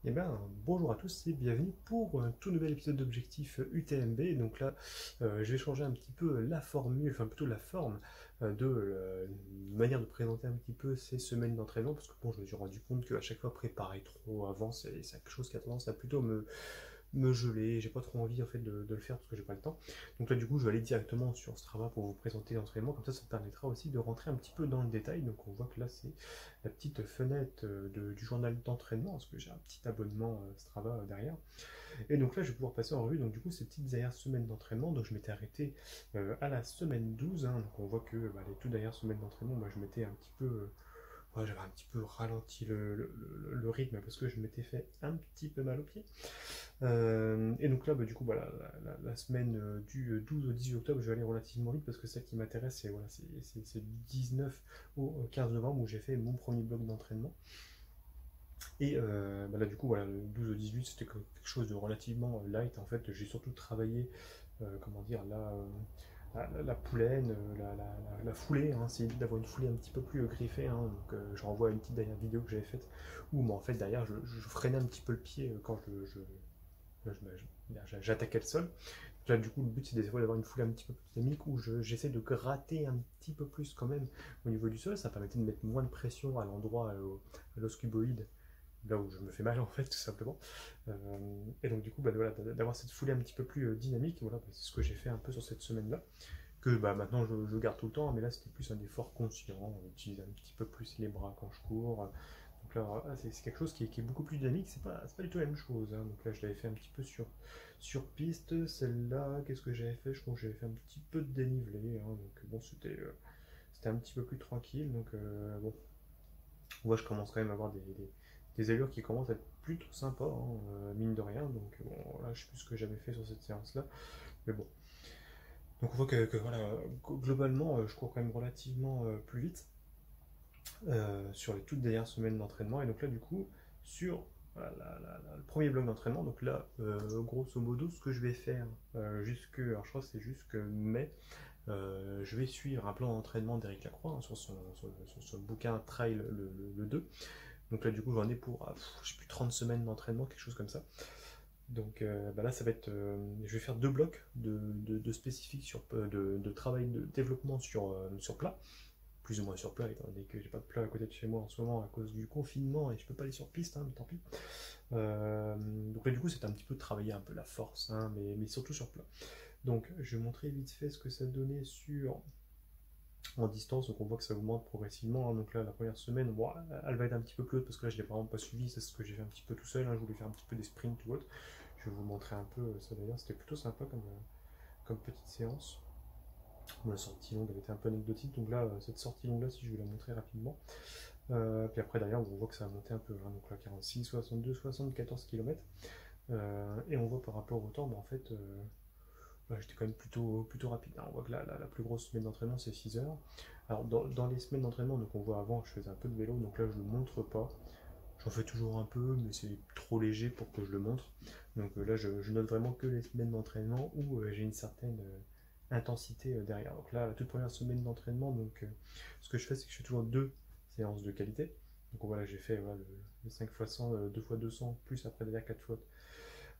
Eh bien, bonjour à tous et bienvenue pour un tout nouvel épisode d'Objectif UTMB. Donc là, je vais changer un petit peu la formule, enfin plutôt la forme une manière de présenter un petit peu ces semaines d'entraînement, parce que bon, je me suis rendu compte qu'à chaque fois préparer trop avant, c'est quelque chose qui a tendance à plutôt me geler, j'ai pas trop envie en fait de le faire parce que j'ai pas le temps. Donc là du coup je vais aller directement sur Strava pour vous présenter l'entraînement, comme ça me permettra aussi de rentrer un petit peu dans le détail. Donc on voit que là c'est la petite fenêtre du journal d'entraînement, parce que j'ai un petit abonnement Strava derrière. Et donc là je vais pouvoir passer en revue donc du coup ces petites dernières semaines d'entraînement. Donc je m'étais arrêté à la semaine 12, hein. Donc on voit que les toutes dernières semaines d'entraînement, moi je m'étais un petit peu j'avais un petit peu ralenti le rythme parce que je m'étais fait un petit peu mal au pied. Et donc là, du coup, voilà, la semaine du 12 au 18 octobre, je vais aller relativement vite parce que celle qui m'intéresse, c'est du 19 au 15 novembre où j'ai fait mon premier bloc d'entraînement. Et là, du coup, voilà, le 12 au 18, c'était quelque chose de relativement light. En fait, j'ai surtout travaillé, comment dire, la poulaine, la foulée, hein, c'est d'avoir une foulée un petit peu plus griffée, hein. Donc, je renvoie à une petite dernière vidéo que j'avais faite où, en fait, derrière, je freinais un petit peu le pied quand j'attaquais le sol. Là, du coup, le but, c'est d'essayer d'avoir une foulée un petit peu plus dynamique où j'essaie de gratter un petit peu plus quand même au niveau du sol. Ça permettait de mettre moins de pression à l'endroit, à l'os cuboïde, là où je me fais mal en fait, tout simplement. Et donc, du coup, voilà, d'avoir cette foulée un petit peu plus dynamique, voilà, c'est ce que j'ai fait un peu sur cette semaine-là. Que maintenant je garde tout le temps, mais là c'était plus un effort conscient, utiliser un petit peu plus les bras quand je cours. Donc là, c'est quelque chose qui est beaucoup plus dynamique, c'est pas du tout la même chose, hein. Donc là, je l'avais fait un petit peu sur piste. Celle-là, qu'est-ce que j'avais fait? Je crois que j'avais fait un petit peu de dénivelé, hein. Donc bon, c'était un petit peu plus tranquille. Donc bon, moi je commence quand même à avoir des allures qui commencent à être plutôt sympas, hein, mine de rien. Donc bon, là, je sais plus ce que j'avais fait sur cette séance-là. Mais bon. Donc on voit voilà, globalement, je cours quand même relativement plus vite sur les toutes dernières semaines d'entraînement. Et donc là, du coup, sur voilà, le premier bloc d'entraînement, donc là, grosso modo, ce que je vais faire alors je crois que c'est jusque mai, je vais suivre un plan d'entraînement d'Eric Lacroix, hein, sur son bouquin Trail le 2. Donc là, du coup, j'en ai pour, je sais plus, 30 semaines d'entraînement, quelque chose comme ça. Donc là, ça va être, je vais faire deux blocs de spécifiques de travail de développement sur plat, plus ou moins sur plat, étant donné que j'ai pas de plat à côté de chez moi en ce moment à cause du confinement et je peux pas aller sur piste, hein, mais tant pis. Donc là, du coup, c'est un petit peu de travailler un peu la force, hein, mais surtout sur plat. Donc, je vais montrer vite fait ce que ça donnait en distance. Donc, on voit que ça augmente progressivement, hein. Donc là, la première semaine, bon, elle va être un petit peu plus haute parce que là, je l'ai vraiment pas suivi. C'est ce que j'ai fait un petit peu tout seul, hein. Je voulais faire un petit peu des sprints ou autre. Je vais vous montrer un peu ça d'ailleurs. C'était plutôt sympa comme petite séance. Bon, la sortie longue elle était un peu anecdotique, donc là, cette sortie longue là, si je vais la montrer rapidement. Puis après, derrière, on voit que ça a monté un peu, hein. Donc là, 46, 62, 74 km. Et on voit par rapport au temps, en fait, j'étais quand même plutôt rapide, hein. On voit que la plus grosse semaine d'entraînement, c'est 6 heures. Alors, dans les semaines d'entraînement, donc on voit avant, je faisais un peu de vélo, donc là, je ne le montre pas. J'en fais toujours un peu, mais c'est trop léger pour que je le montre. Donc là, je note vraiment que les semaines d'entraînement où j'ai une certaine intensité derrière. Donc là, la toute première semaine d'entraînement, ce que je fais, c'est que je fais toujours deux séances de qualité. Donc voilà, j'ai fait voilà, le 5 x 100, 2 x 200, plus après derrière 4 fois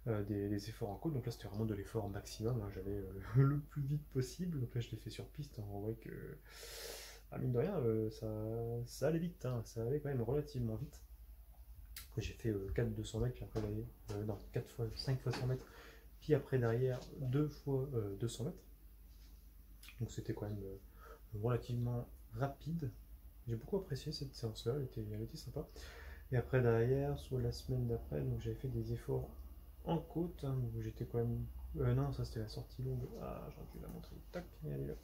des efforts en côte. Donc là, c'était vraiment de l'effort maximum, hein. J'allais le plus vite possible. Donc là, je l'ai fait sur piste, hein. On voit que, mine de rien, ça allait vite, hein. Ça allait quand même relativement vite. Après, j'ai fait 4 200 mètres, puis après derrière, non, 4 fois, 5 fois 100 mètres, puis après derrière 2 fois 200 mètres. Donc c'était quand même relativement rapide. J'ai beaucoup apprécié cette séance-là, elle était sympa. Et après derrière, sur la semaine d'après, donc j'avais fait des efforts en côte, hein, où j'étais quand même. Non, ça c'était la sortie longue. Ah, j'aurais dû la montrer. Tac, et elle est là.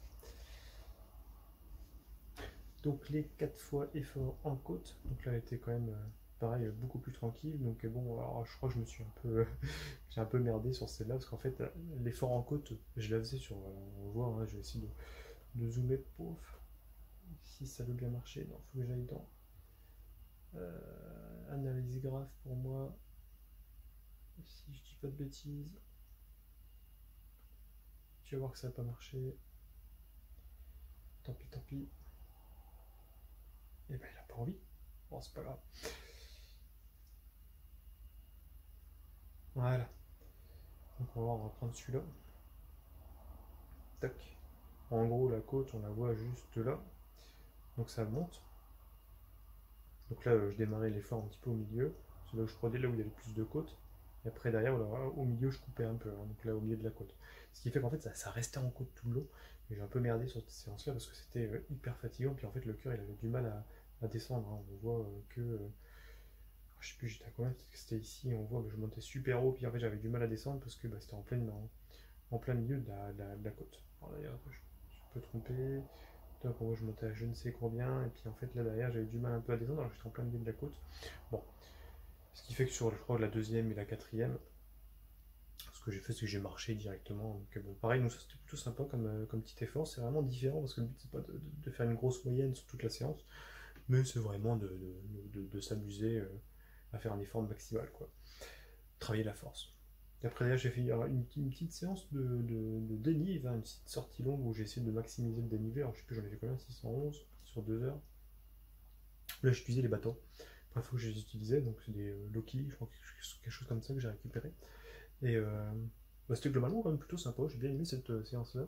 Donc les 4 fois efforts en côte. Donc là, elle était quand même pareil, beaucoup plus tranquille. Donc bon, alors je crois que je me suis un peu, j'ai un peu merdé sur celle-là parce qu'en fait, l'effort en côte, je la faisais sur. On voit, hein, je vais essayer de zoomer, pouf. Si ça veut bien marcher, non, faut que j'aille dans analyse graphe pour moi. Si je dis pas de bêtises, tu vas voir que ça va pas marcher. Tant pis, tant pis. Et ben il a pas envie. Bon, c'est pas grave. Voilà. Donc on va reprendre celui-là. Tac. En gros, la côte, on la voit juste là. Donc ça monte. Donc là, je démarrais l'effort un petit peu au milieu. C'est là où je prenais, là où il y avait plus de côte. Et après, derrière, voilà, au milieu, je coupais un peu. Hein, donc là, au milieu de la côte. Ce qui fait qu'en fait, ça restait en côte tout le long. Et j'ai un peu merdé sur cette séance-là parce que c'était hyper fatigant. Puis en fait, le cœur, il avait du mal à descendre. Hein. On voit que. Je sais plus, j'étais à combien, peut-être que c'était ici. On voit que je montais super haut. Puis en fait, j'avais du mal à descendre parce que c'était en plein milieu de la côte. Alors d'ailleurs, je peux tromper. Donc en gros, je montais à je ne sais combien, et puis en fait là derrière j'avais du mal un peu à descendre alors que j'étais en plein milieu de la côte. Bon, ce qui fait que sur je crois la deuxième et la quatrième, ce que j'ai fait c'est que j'ai marché directement. Donc bon, pareil, donc ça c'était plutôt sympa comme petit effort. C'est vraiment différent parce que le but c'est pas de faire une grosse moyenne sur toute la séance, mais c'est vraiment de s'amuser à faire un effort maximal quoi. Travailler la force. Et après là j'ai fait une petite séance de dénive, hein, une petite sortie longue où j'ai essayé de maximiser le dénivelé. Alors je sais plus, j'en ai fait combien, 611 sur 2 heures. Là, j'utilisais les bâtons. La première fois que je les utilisais, donc c'est des Loki, je crois quelque chose comme ça que j'ai récupéré. Et c'était globalement quand même plutôt sympa. J'ai bien aimé cette séance-là.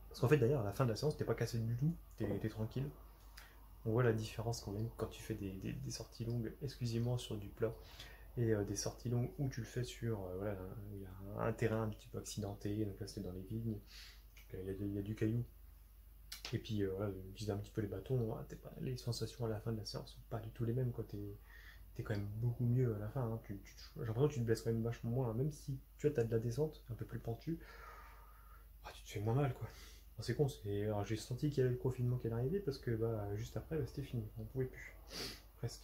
Parce qu'en fait, d'ailleurs, à la fin de la séance, t'es pas cassé du tout, t'es tranquille. On voit la différence quand même quand tu fais des sorties longues exclusivement sur du plat et des sorties longues où tu le fais sur voilà, où il y a un terrain un petit peu accidenté. Donc là, c'était dans les vignes, il y a du caillou. Et puis voilà, utiliser un petit peu les bâtons, hein, les sensations à la fin de la séance sont pas du tout les mêmes. T'es quand même beaucoup mieux à la fin. Hein. J'ai l'impression que tu te blesses quand même vachement moins. Hein. Même si tu vois, t'as de la descente un peu plus pentue, tu te fais moins mal quoi. Bon, c'est con, alors, j'ai senti qu'il y avait le confinement qui allait arriver parce que juste après c'était fini, on pouvait plus, presque.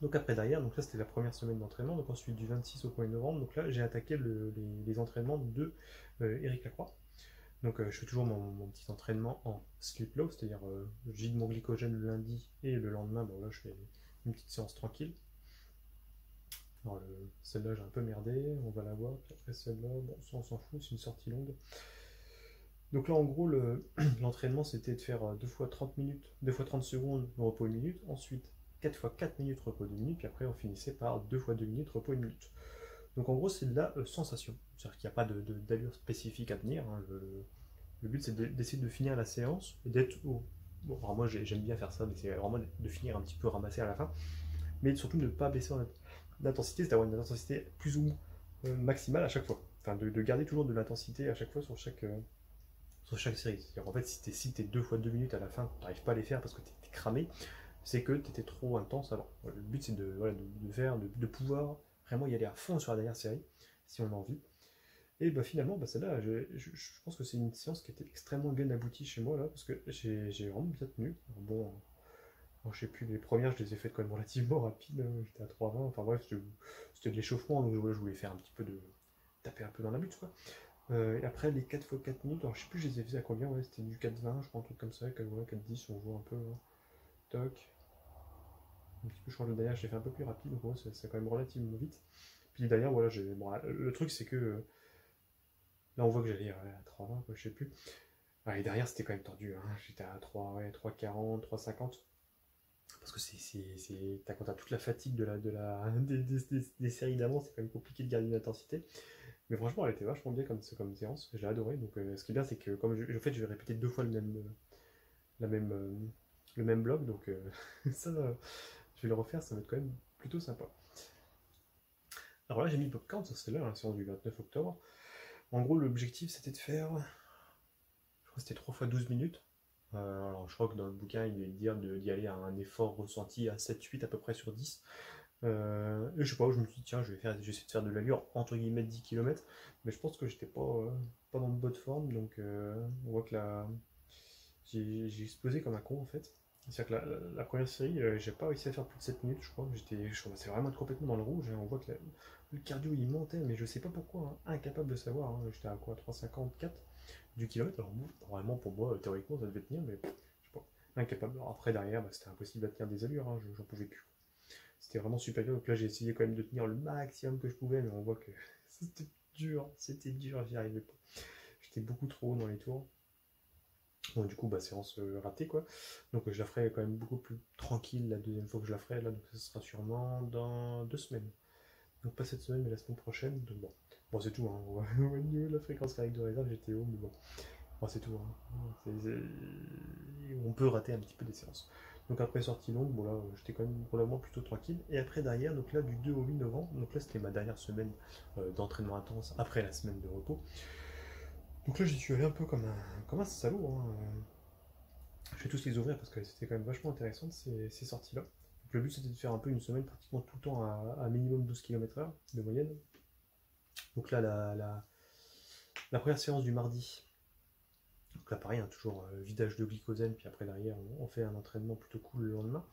Donc après derrière, donc là c'était la première semaine d'entraînement, donc ensuite du 26 au 1er novembre, donc là j'ai attaqué les entraînements de Eric Lacroix. Donc je fais toujours mon petit entraînement en sleep low, c'est-à-dire je vide mon glycogène le lundi et le lendemain, bon là je fais une petite séance tranquille. Alors celle-là j'ai un peu merdé, on va la voir, puis après celle-là, bon ça on s'en fout, c'est une sortie longue. Donc là en gros l'entraînement c'était de faire 2 fois 30 minutes, 2 fois 30 secondes, repos 1 minute, ensuite 4 fois 4 minutes, repos 2 minutes, puis après on finissait par 2 fois 2 minutes, repos 1 minute. Donc en gros c'est de la sensation, c'est-à-dire qu'il n'y a pas d'allure spécifique à tenir, hein, le but c'est d'essayer de finir la séance et d'être au. Bon, alors moi j'aime bien faire ça, mais c'est vraiment de finir un petit peu ramassé à la fin, mais surtout de ne pas baisser en intensité, c'est d'avoir une intensité plus ou moins maximale à chaque fois. Enfin, de garder toujours de l'intensité à chaque fois sur chaque série. C'est-à-dire en fait, si t'es 2 fois 2 minutes à la fin, tu n'arrives pas à les faire parce que t'es cramé, c'est que t'étais trop intense avant. Voilà, le but c'est voilà, de faire, de pouvoir vraiment y aller à fond sur la dernière série, si on a envie. Et finalement, celle-là, je pense que c'est une séance qui était extrêmement bien aboutie chez moi, là, parce que j'ai vraiment bien tenu. Alors bon, je sais plus, les premières, je les ai faites quand même relativement rapides, hein, j'étais à 3,20, enfin bref, c'était de l'échauffement, donc je voulais faire un petit peu taper un peu dans la butte, quoi. Et après, les 4 x 4 minutes, alors je sais plus, je les ai fait à combien, ouais, c'était du 4,20, je crois, un truc comme ça, 4,10, on voit un peu, hein. Toc. Un petit peu, je crois que le derrière, je l'ai fait un peu plus rapide, donc ouais, c'est quand même relativement vite. Puis d'ailleurs, voilà, bon, le truc, c'est que là, on voit que j'allais à 3,20, quoi, je sais plus. Et derrière, c'était quand même tendu. Hein. J'étais à 3, ouais, 3,40, 3,50. Parce que quand t'as toute la fatigue des séries d'avant, c'est quand même compliqué de garder une intensité. Mais franchement, elle était vachement bien comme séance. J'ai adoré. Donc, ce qui est bien, c'est que comme en fait, je vais répéter 2 fois la même, le même bloc. Donc, ça, je vais le refaire. Ça va être quand même plutôt sympa. Alors là, j'ai mis le popcorn sur celle-là, la séance du 29 octobre. En gros, l'objectif, c'était de faire. Je crois que c'était 3 fois 12 minutes. Alors, je crois que dans le bouquin, il est dire d'y aller à un effort ressenti à 7-8 à peu près sur 10. Et je sais pas, je me suis dit, tiens, je vais essayer de faire de l'allure entre guillemets 10 km. Mais je pense que j'étais pas dans de bonne forme. Donc, on voit que là, j'ai explosé comme un con en fait. C'est-à-dire que la première série, j'ai pas réussi à faire plus de 7 minutes, je crois. Je commençais vraiment à être complètement dans le rouge. Hein. On voit que le cardio il montait, mais je sais pas pourquoi. Hein. Incapable de savoir. Hein. J'étais à quoi, 3,54 du kilomètre. Alors, bon, normalement, pour moi, théoriquement, ça devait tenir, mais je sais pas. Incapable. Alors, après, derrière, c'était impossible à tenir des allures. Hein. J'en pouvais plus. C'était vraiment supérieur. Donc là, j'ai essayé quand même de tenir le maximum que je pouvais, mais on voit que c'était dur, j'y arrivais pas. J'étais beaucoup trop haut dans les tours. Bon, du coup, séance ratée, quoi. Donc, je la ferai quand même beaucoup plus tranquille la deuxième fois que je la ferai, là. Donc, ce sera sûrement dans 2 semaines. Donc pas cette semaine, mais la semaine prochaine. Donc bon c'est tout. Hein. Au niveau de la fréquence cardiaque de réserve, j'étais haut, mais bon, c'est tout. Hein. On peut rater un petit peu des séances. Donc après sortie longue, bon là j'étais quand même probablement plutôt tranquille. Et après derrière, donc là du 2 au 8 novembre, donc là c'était ma dernière semaine d'entraînement intense après la semaine de repos. Donc là j'y suis allé un peu comme un salaud. Hein. Je vais tous les ouvrir parce que c'était quand même vachement intéressant ces sorties-là. Donc, le but c'était de faire un peu une semaine pratiquement tout le temps à minimum 12 km/h de moyenne. Donc là la première séance du mardi. Donc là pareil, hein, toujours vidage de glycogène, puis après derrière on fait un entraînement plutôt cool le lendemain.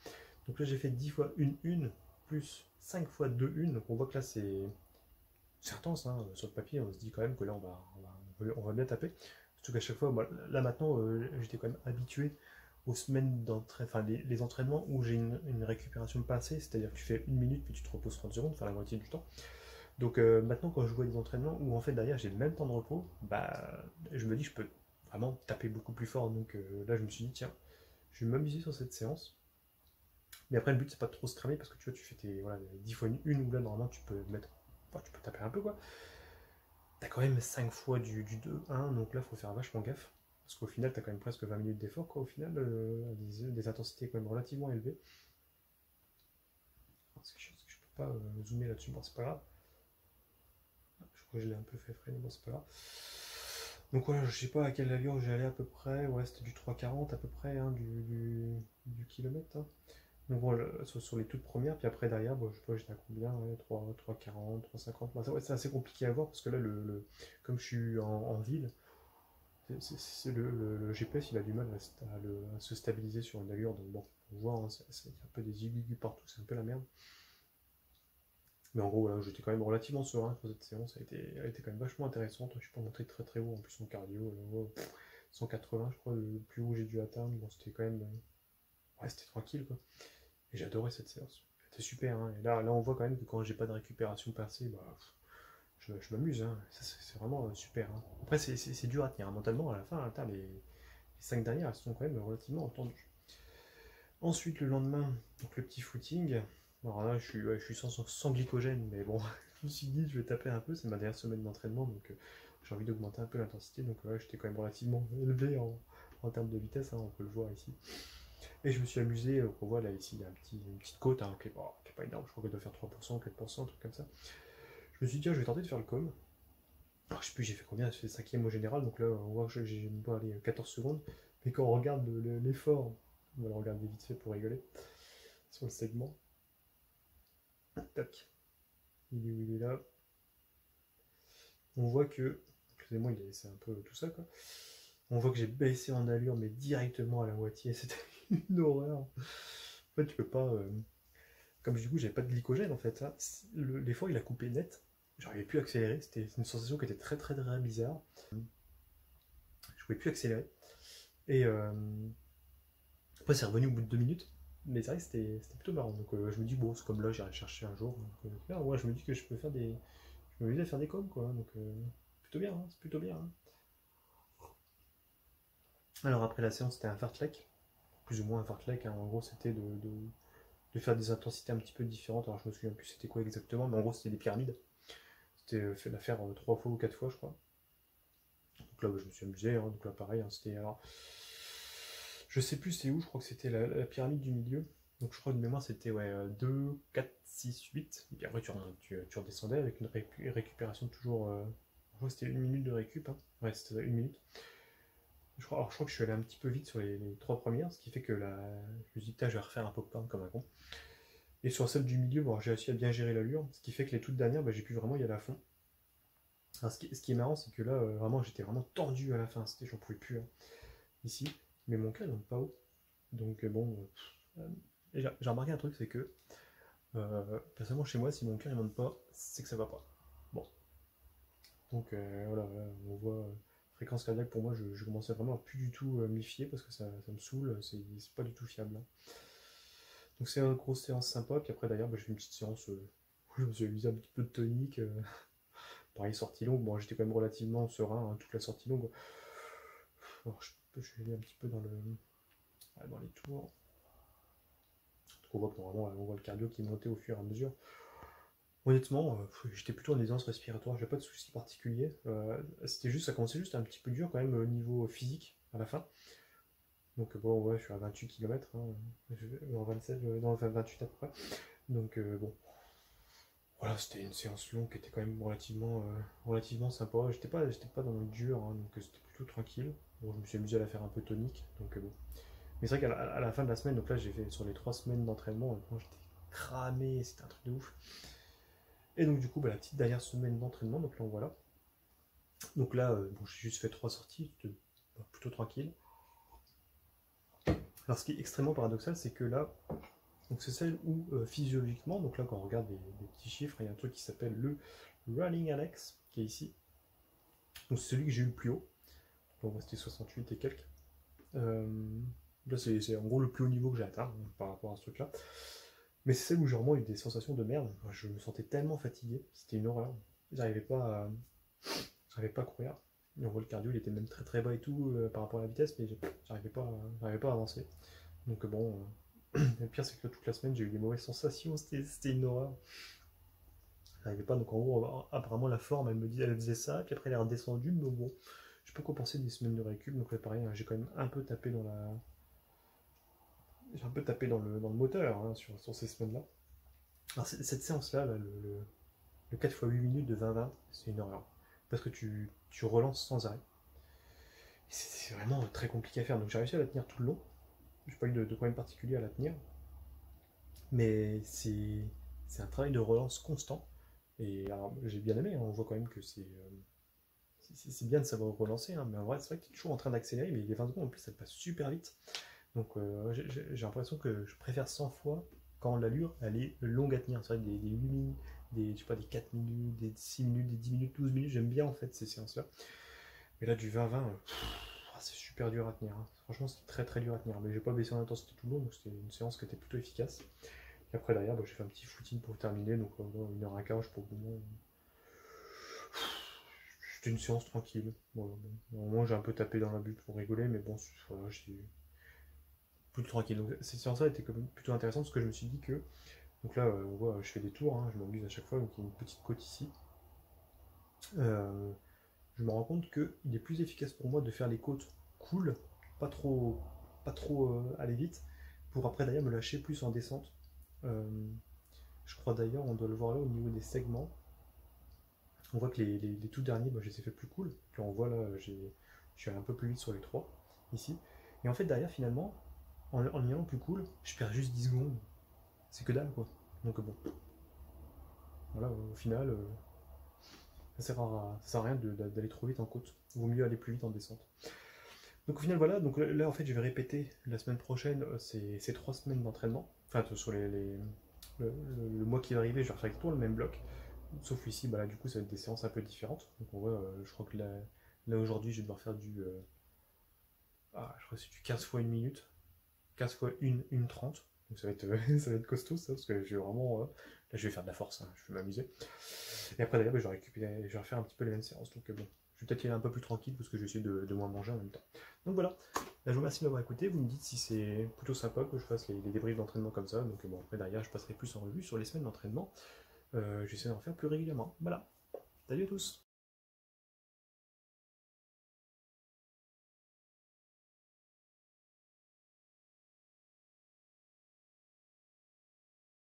Donc là j'ai fait 10 fois une plus 5 fois 2 une. Donc on voit que là c'est intense, hein. Sur le papier on se dit quand même que là on va bien taper. Surtout qu'à chaque fois, moi, là maintenant j'étais quand même habitué aux semaines d'entraînement, enfin les entraînements où j'ai une récupération passée, c'est-à-dire que tu fais 1 minute puis tu te reposes 30 secondes, enfin la moitié du temps. Donc maintenant quand je vois des entraînements où en fait derrière j'ai le même temps de repos, bah je me dis je peux vraiment taper beaucoup plus fort. Donc là je me suis dit tiens, je vais m'amuser sur cette séance. Mais après le but c'est pas de trop se cramer parce que tu vois tu fais tes voilà, 10 fois une où là normalement tu peux mettre, enfin, tu peux taper un peu quoi. T'as quand même 5 fois du 2-1, donc là faut faire vachement gaffe. Parce qu'au final t'as quand même presque 20 minutes d'effort quoi au final, des intensités quand même relativement élevées. Ce que je peux pas zoomer là-dessus, bon c'est pas grave. Je crois que je l'ai un peu fait freiner, bon c'est pas grave. Donc voilà, je sais pas à quelle allure j'ai allé à peu près, ouais c'était du 3,40 à peu près hein, du kilomètre. Hein. Donc voilà, sur les toutes premières, puis après derrière, bon, je sais pas j'étais à combien, ouais, 3,40, 3,50. Bah, c'est assez compliqué à voir parce que là, comme je suis en ville, le GPS il a du mal à se stabiliser sur une allure. Donc bon, on voit, hein, c'est un peu des aiguilles partout, c'est un peu la merde. Mais en gros, voilà, j'étais quand même relativement serein pour cette séance, elle a été quand même vachement intéressante. Je suis pas monté très très haut, en plus mon cardio, 180 je crois, le plus haut j'ai dû atteindre. Bon, c'était quand même. Ouais, c'était tranquille quoi. Et j'ai adoré cette séance. C'était super. Hein. Et là, on voit quand même que quand j'ai pas de récupération passée, bah, je m'amuse. Hein. C'est vraiment super. Hein. Après, c'est dur à tenir. Hein. Mentalement, à la fin, attends, les 5 dernières, elles sont quand même relativement entendues. Ensuite, le lendemain, donc le petit footing. Alors là, je suis sans glycogène, mais bon, je me suis dit, je vais taper un peu. C'est ma dernière semaine d'entraînement, donc j'ai envie d'augmenter un peu l'intensité. Donc j'étais quand même relativement élevé en termes de vitesse, hein, on peut le voir ici. Et je me suis amusé, on voit là ici, il y a une petite côte hein, qui est pas énorme, je crois qu'elle doit faire 3%, 4%, un truc comme ça. Je me suis dit, tiens, je vais tenter de faire le com. Alors, je sais plus, j'ai fait combien, j'ai fait 5ème au général, donc là, on voit que j'ai même pas allé 14 secondes. Mais quand on regarde l'effort, on va le regarder vite fait pour rigoler, sur le segment. Tac, il est où il est là. On voit que, excusez-moi, c'est un peu tout ça quoi. On voit que j'ai baissé en allure, mais directement à la moitié, c'était une horreur. En fait, tu peux pas. Comme du coup, j'avais pas de glycogène en fait. Hein. L'effort il a coupé net. J'arrivais plus à accélérer. C'était une sensation qui était très très très bizarre. Je pouvais plus accélérer. Et après, c'est revenu au bout de 2 minutes. Mais c'est vrai que c'était plutôt marrant. Donc je me dis, bon, c'est comme là, j'irai chercher un jour. Donc, ouais, je me dis que je peux faire des. Je me dis à faire des coms quoi. Donc plutôt bien, hein, c'est plutôt bien. Hein. Alors après la séance, c'était un fartlek. Plus ou moins un fartlek. Hein. En gros, c'était de faire des intensités un petit peu différentes. Alors je me souviens plus c'était quoi exactement, mais en gros, c'était des pyramides. C'était fait la faire 3 fois ou 4 fois, je crois. Donc là, bah, je me suis amusé. Hein. Donc là, pareil, hein, c'était. Alors, je sais plus c'est où, je crois que c'était la pyramide du milieu. Donc je crois de mémoire, c'était ouais, 2, 4, 6, 8. Et puis après, tu redescendais avec une récupération toujours. Je crois que c'était 1 minute de récup. Hein. Ouais, c'était 1 minute. Alors, je crois que je suis allé un petit peu vite sur les 3 premières, ce qui fait que je me suis dit, putain, je vais refaire un pop-corn comme un con. Et sur celle du milieu, bon, j'ai réussi à bien gérer l'allure, ce qui fait que les toutes dernières, bah, j'ai pu vraiment y aller à fond. Alors, ce qui est marrant, c'est que là, vraiment, j'étais vraiment tendu à la fin. J'en pouvais plus hein, ici. Mais mon cœur, il monte pas haut. Donc, bon. J'ai remarqué un truc, c'est que, personnellement, chez moi, si mon cœur, il monte pas, c'est que ça va pas. Bon. Donc, voilà, on voit. Fréquence cardiaque, pour moi, je commençais vraiment à plus du tout m'y fier parce que ça me saoule. C'est pas du tout fiable. Hein. Donc, c'est une grosse séance sympa. Puis après, d'ailleurs, bah, je fais une petite séance où je me suis amusé un petit peu de tonique. Pareil, sortie longue, bon, j'étais quand même relativement serein hein, toute la sortie longue. Alors, je vais aller un petit peu dans les tours. Donc, on voit que normalement, on voit le cardio qui montait au fur et à mesure. Honnêtement, j'étais plutôt en aisance respiratoire, j'avais pas de soucis particuliers. C'était juste, ça commençait juste un petit peu dur quand même au niveau physique à la fin. Donc bon, ouais, je suis à 28 km, hein, en 27, non, enfin 28 à peu près. Donc bon, voilà, c'était une séance longue qui était quand même relativement sympa. J'étais pas dans le dur, hein, donc c'était plutôt tranquille. Bon, je me suis amusé à la faire un peu tonique, donc bon. Mais c'est vrai qu'à la fin de la semaine, donc là j'ai fait sur les 3 semaines d'entraînement, honnêtement, j'étais cramé, c'était un truc de ouf. Et donc du coup, bah, la petite dernière semaine d'entraînement, donc là on voilà. Donc là, bon, j'ai juste fait 3 sorties, c'était plutôt tranquille. Alors ce qui est extrêmement paradoxal, c'est que là, donc c'est celle où physiologiquement, donc là quand on regarde les petits chiffres, il y a un truc qui s'appelle le Running Alex, qui est ici. Donc c'est celui que j'ai eu le plus haut. Donc c'était 68 et quelques. Euh, Là c'est en gros le plus haut niveau que j'ai atteint, hein, par rapport à ce truc-là. Mais c'est celle où j'ai vraiment eu des sensations de merde. Enfin, je me sentais tellement fatigué, c'était une horreur. J'arrivais pas à, j'arrivais pas à courir. Et en gros le cardio il était même très très bas et tout par rapport à la vitesse, mais j'arrivais pas à avancer. Donc bon, le pire c'est que toute la semaine j'ai eu des mauvaises sensations, c'était une horreur. J'arrivais pas, donc en gros, apparemment la forme, elle faisait ça, puis après elle est redescendue, mais bon, je peux compenser des semaines de récup, donc là pareil, hein, j'ai quand même un peu tapé dans la. J'ai un peu tapé dans le moteur hein, sur ces semaines-là. Alors cette séance-là, là, le 4 x 8 minutes de 20-20, c'est une horreur. Parce que tu relances sans arrêt. C'est vraiment très compliqué à faire, donc j'ai réussi à la tenir tout le long. J'ai pas eu de problème particulier à la tenir, mais c'est un travail de relance constant. Et alors, j'ai bien aimé, hein, on voit quand même que c'est bien de savoir relancer, hein, mais en vrai, c'est vrai que tu es toujours en train d'accélérer, mais les 20 secondes en plus, ça passe super vite. Donc, j'ai l'impression que je préfère 100 fois quand l'allure, elle est longue à tenir. C'est vrai que des 8 minutes, je sais pas, des 4 minutes, des 6 minutes, des 10 minutes, 12 minutes, j'aime bien en fait ces séances-là. Mais là, du 20-20, c'est super dur à tenir, hein. Franchement, c'est très très dur à tenir. Mais j'ai pas baissé en intensité tout le long, donc c'était une séance qui était plutôt efficace. Et après, derrière, bah, j'ai fait un petit footing pour terminer, donc 1h15 pour le moment. C'était une séance tranquille. Voilà, bon. Au moins, j'ai un peu tapé dans la bulle pour rigoler, mais bon, voilà, j'ai plus tranquille. Donc, cette séance-là était quand même plutôt intéressante parce que je me suis dit que. Donc là, on voit, je fais des tours, hein, je m'amuse à chaque fois, donc il y a une petite côte ici. Euh, je me rends compte qu'il est plus efficace pour moi de faire les côtes cool, pas trop, pas trop aller vite, pour après d'ailleurs me lâcher plus en descente. Euh, je crois d'ailleurs, on doit le voir là au niveau des segments. On voit que les tout derniers, bah, je les ai fait plus cool. Puis on voit là, je suis allé un peu plus vite sur les trois, ici. Et en fait, derrière, finalement, en y allant plus cool, je perds juste 10 secondes. C'est que dalle, quoi. Donc bon, voilà, au final, ça sert à rien d'aller trop vite en côte. Il vaut mieux aller plus vite en descente. Donc au final, voilà, donc là, en fait, je vais répéter la semaine prochaine ces 3 semaines d'entraînement. Enfin, sur le mois qui va arriver, je vais refaire exactement le même bloc. Sauf ici, bah là, du coup, ça va être des séances un peu différentes. Donc on voit, je crois que là aujourd'hui, je vais devoir faire je crois que c'est du 15 fois 1 minute. 15 fois 1 30. Donc ça va être, ça va être costaud ça, parce que je vais vraiment. Là, je vais faire de la force, hein, je vais m'amuser. Et après, d'ailleurs, bah, je vais refaire un petit peu les mêmes séances. Donc bon, je vais peut-être y aller un peu plus tranquille, parce que je vais essayer de moins manger en même temps. Donc voilà, là, je vous remercie de m'avoir écouté. Vous me dites si c'est plutôt sympa que je fasse les débriefs d'entraînement comme ça. Donc bon, après, derrière, je passerai plus en revue sur les semaines d'entraînement. J'essaie d'en faire plus régulièrement. Voilà, salut à tous!